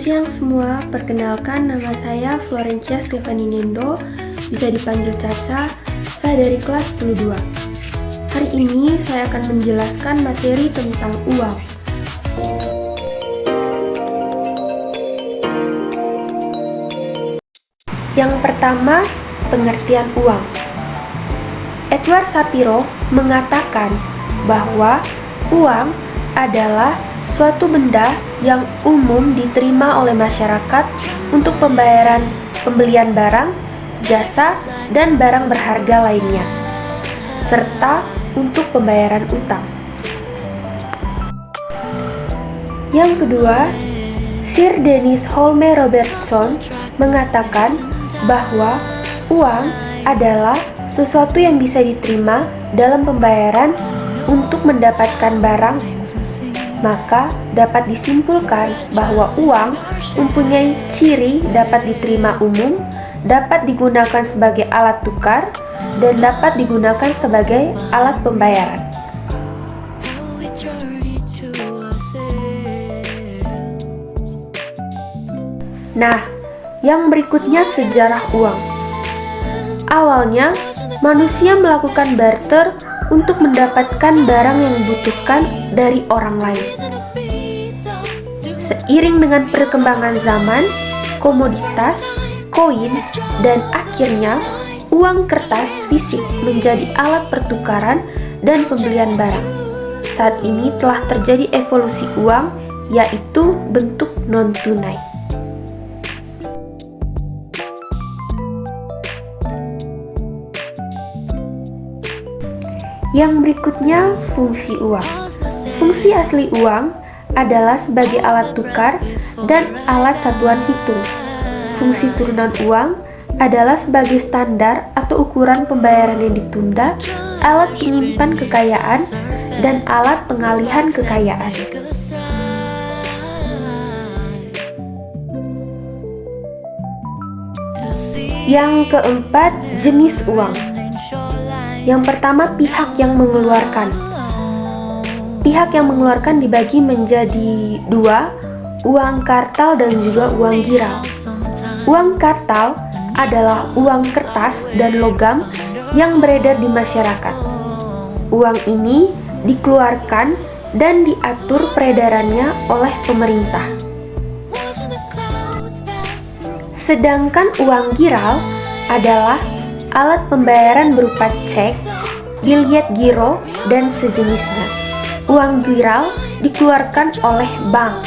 siang semua, perkenalkan nama saya Florencia Stefani Nendo, bisa dipanggil Caca, saya dari kelas 12. Hari ini saya akan menjelaskan materi tentang uang. Yang pertama, pengertian uang. Edward Shapiro mengatakan bahwa uang adalah suatu benda yang umum diterima oleh masyarakat untuk pembelian barang, jasa, dan barang berharga lainnya, serta untuk pembayaran utang. Yang kedua, Sir Dennis Holme Robertson mengatakan bahwa uang adalah sesuatu yang bisa diterima dalam pembayaran untuk mendapatkan barang. Maka dapat disimpulkan bahwa uang mempunyai ciri dapat diterima umum, dapat digunakan sebagai alat tukar, dan dapat digunakan sebagai alat pembayaran. Nah, yang berikutnya sejarah uang. Awalnya, manusia melakukan barter untuk mendapatkan barang yang dibutuhkan dari orang lain. Seiring dengan perkembangan zaman, komoditas, koin, dan akhirnya uang kertas fisik menjadi alat pertukaran dan pembelian barang. Saat ini telah terjadi evolusi uang, yaitu bentuk non-tunai. Yang berikutnya, fungsi uang. Fungsi asli uang adalah sebagai alat tukar dan alat satuan hitung. Fungsi turunan uang adalah sebagai standar atau ukuran pembayaran yang ditunda, alat penyimpan kekayaan, dan alat pengalihan kekayaan. Yang keempat, jenis uang. Yang pertama, pihak yang mengeluarkan. Pihak yang mengeluarkan dibagi menjadi dua, uang kartal dan juga uang giral. Uang kartal adalah uang kertas dan logam yang beredar di masyarakat. Uang ini dikeluarkan dan diatur peredarannya oleh pemerintah. Sedangkan uang giral adalah alat pembayaran berupa cek, biljet giro, dan sejenisnya. Uang giral dikeluarkan oleh bank.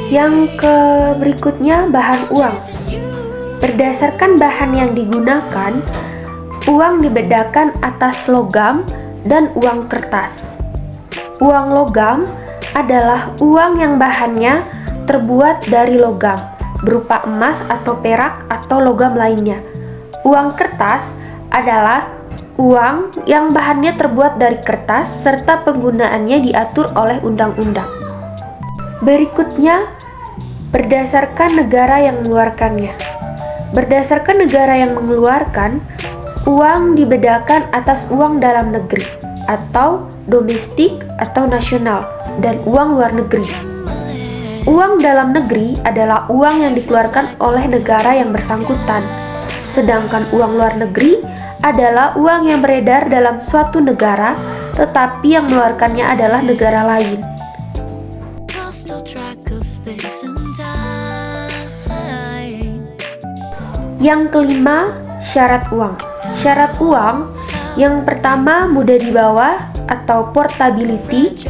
Yang berikutnya, bahan uang. Berdasarkan bahan yang digunakan, uang dibedakan atas logam dan uang kertas. Uang logam adalah uang yang bahannya terbuat dari logam, berupa emas atau perak atau logam lainnya. Uang kertas adalah uang yang bahannya terbuat dari kertas serta penggunaannya diatur oleh undang-undang. Berikutnya, berdasarkan negara yang mengeluarkannya. Berdasarkan negara yang mengeluarkan, uang dibedakan atas uang dalam negeri atau domestik atau nasional dan uang luar negeri. Uang dalam negeri adalah uang yang dikeluarkan oleh negara yang bersangkutan, sedangkan uang luar negeri adalah uang yang beredar dalam suatu negara, tetapi yang mengeluarkannya adalah negara lain. Yang kelima, syarat uang. Syarat uang yang pertama, mudah dibawa atau portability.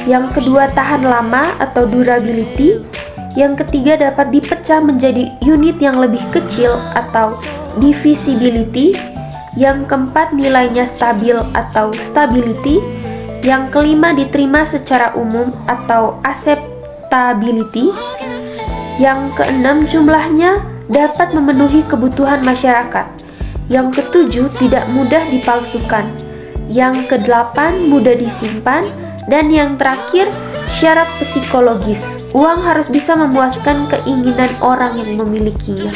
Yang kedua, tahan lama atau durability. Yang ketiga, dapat dipecah menjadi unit yang lebih kecil atau divisibility. Yang keempat, nilainya stabil atau stability. Yang kelima, diterima secara umum atau acceptability. Yang keenam, jumlahnya dapat memenuhi kebutuhan masyarakat. Yang ketujuh, tidak mudah dipalsukan. Yang kedelapan, mudah disimpan. Dan yang terakhir, syarat psikologis. Uang harus bisa memuaskan keinginan orang yang memilikinya.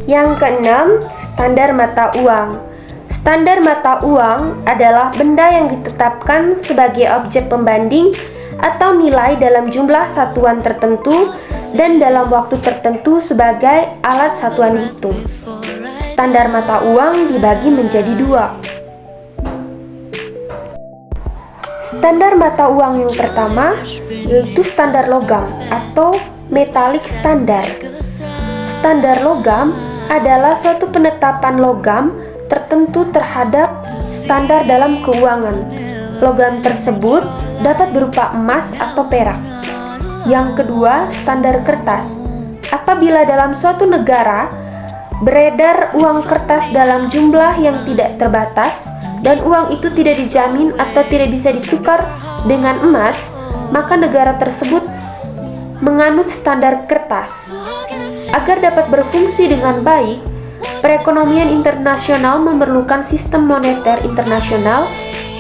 Yang keenam, standar mata uang. Standar mata uang adalah benda yang ditetapkan sebagai objek pembanding atau nilai dalam jumlah satuan tertentu dan dalam waktu tertentu sebagai alat satuan hitung. Standar mata uang dibagi menjadi dua. Standar mata uang yang pertama yaitu standar logam atau metallic standard. Standar logam adalah suatu penetapan logam tertentu terhadap standar dalam keuangan. Logam tersebut dapat berupa emas atau perak. Yang kedua, standar kertas. Apabila dalam suatu negara beredar uang kertas dalam jumlah yang tidak terbatas dan uang itu tidak dijamin atau tidak bisa ditukar dengan emas, maka negara tersebut menganut standar kertas. Agar dapat berfungsi dengan baik, perekonomian internasional memerlukan sistem moneter internasional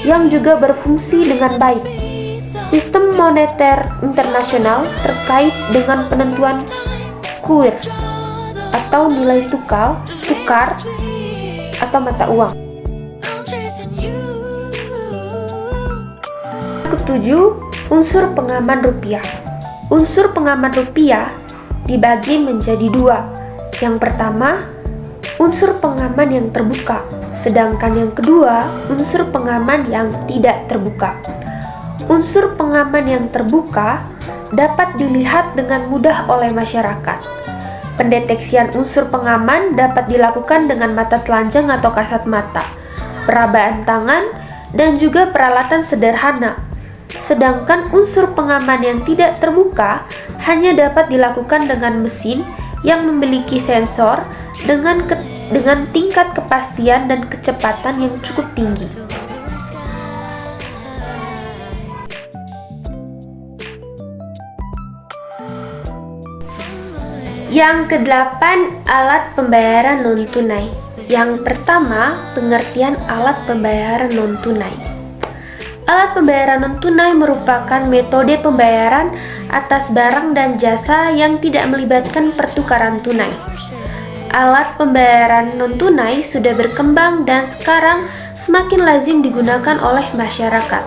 yang juga berfungsi dengan baik. Sistem moneter internasional terkait dengan penentuan kuir atau nilai tukar atau mata uang. Ketujuh, unsur pengaman rupiah. Unsur pengaman rupiah dibagi menjadi dua. Yang pertama, unsur pengaman yang terbuka, sedangkan yang kedua, unsur pengaman yang tidak terbuka. Unsur pengaman yang terbuka dapat dilihat dengan mudah oleh masyarakat. Pendeteksian unsur pengaman dapat dilakukan dengan mata telanjang atau kasat mata, perabaan tangan, dan juga peralatan sederhana. Sedangkan unsur pengaman yang tidak terbuka hanya dapat dilakukan dengan mesin yang memiliki sensor dengan tingkat kepastian dan kecepatan yang cukup tinggi. Yang kedelapan, alat pembayaran non-tunai. Yang pertama, pengertian alat pembayaran non-tunai. Alat pembayaran non-tunai merupakan metode pembayaran atas barang dan jasa yang tidak melibatkan pertukaran tunai. Alat pembayaran non-tunai sudah berkembang dan sekarang semakin lazim digunakan oleh masyarakat.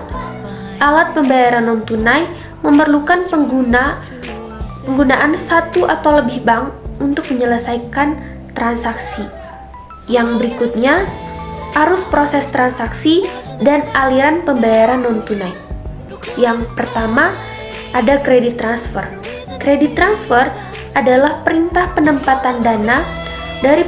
Alat pembayaran non-tunai memerlukan penggunaan satu atau lebih bank untuk menyelesaikan transaksi. Yang berikutnya, arus proses transaksi dan aliran pembayaran non-tunai. Yang pertama, ada kredit transfer. Kredit transfer adalah perintah penempatan dana dari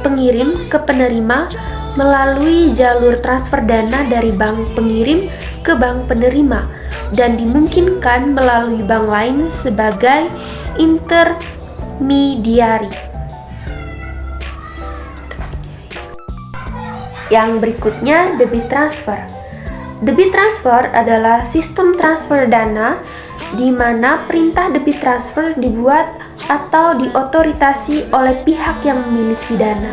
pengirim ke penerima melalui jalur transfer dana dari bank pengirim ke bank penerima dan dimungkinkan melalui bank lain sebagai intermediari. Yang berikutnya, debit transfer. Debit transfer adalah sistem transfer dana di mana perintah debit transfer dibuat atau diotorisasi oleh pihak yang memiliki dana.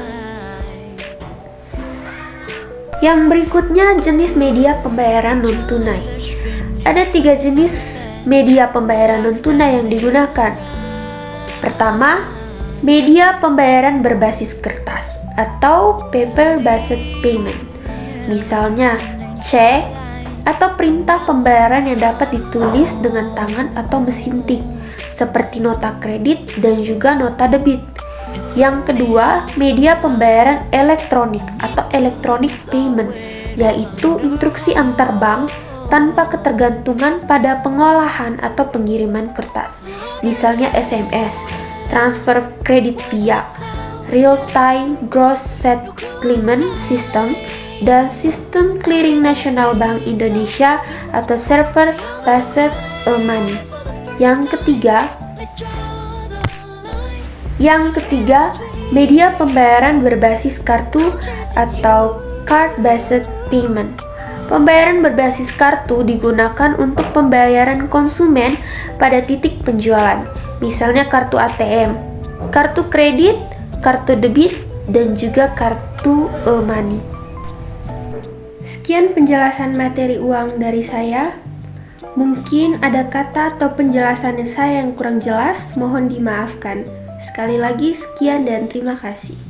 Yang berikutnya, jenis media pembayaran non-tunai. Ada 3 jenis media pembayaran non-tunai yang digunakan. Pertama, media pembayaran berbasis kertas atau paper-based payment. Misalnya, cek atau perintah pembayaran yang dapat ditulis dengan tangan atau mesin tik, seperti nota kredit dan juga nota debit. Yang kedua, media pembayaran elektronik atau electronic payment, yaitu instruksi antar bank tanpa ketergantungan pada pengolahan atau pengiriman kertas. Misalnya SMS, transfer kredit via real-time gross settlement system, dan sistem clearing Nasional Bank Indonesia atau server-based e-money. Yang ketiga, media pembayaran berbasis kartu atau card-based payment. Pembayaran berbasis kartu digunakan untuk pembayaran konsumen pada titik penjualan, misalnya kartu ATM, kartu kredit, kartu debit, dan juga kartu e-money. Sekian penjelasan materi uang dari saya. Mungkin ada kata atau penjelasan saya yang kurang jelas, mohon dimaafkan. Sekali lagi, sekian dan terima kasih.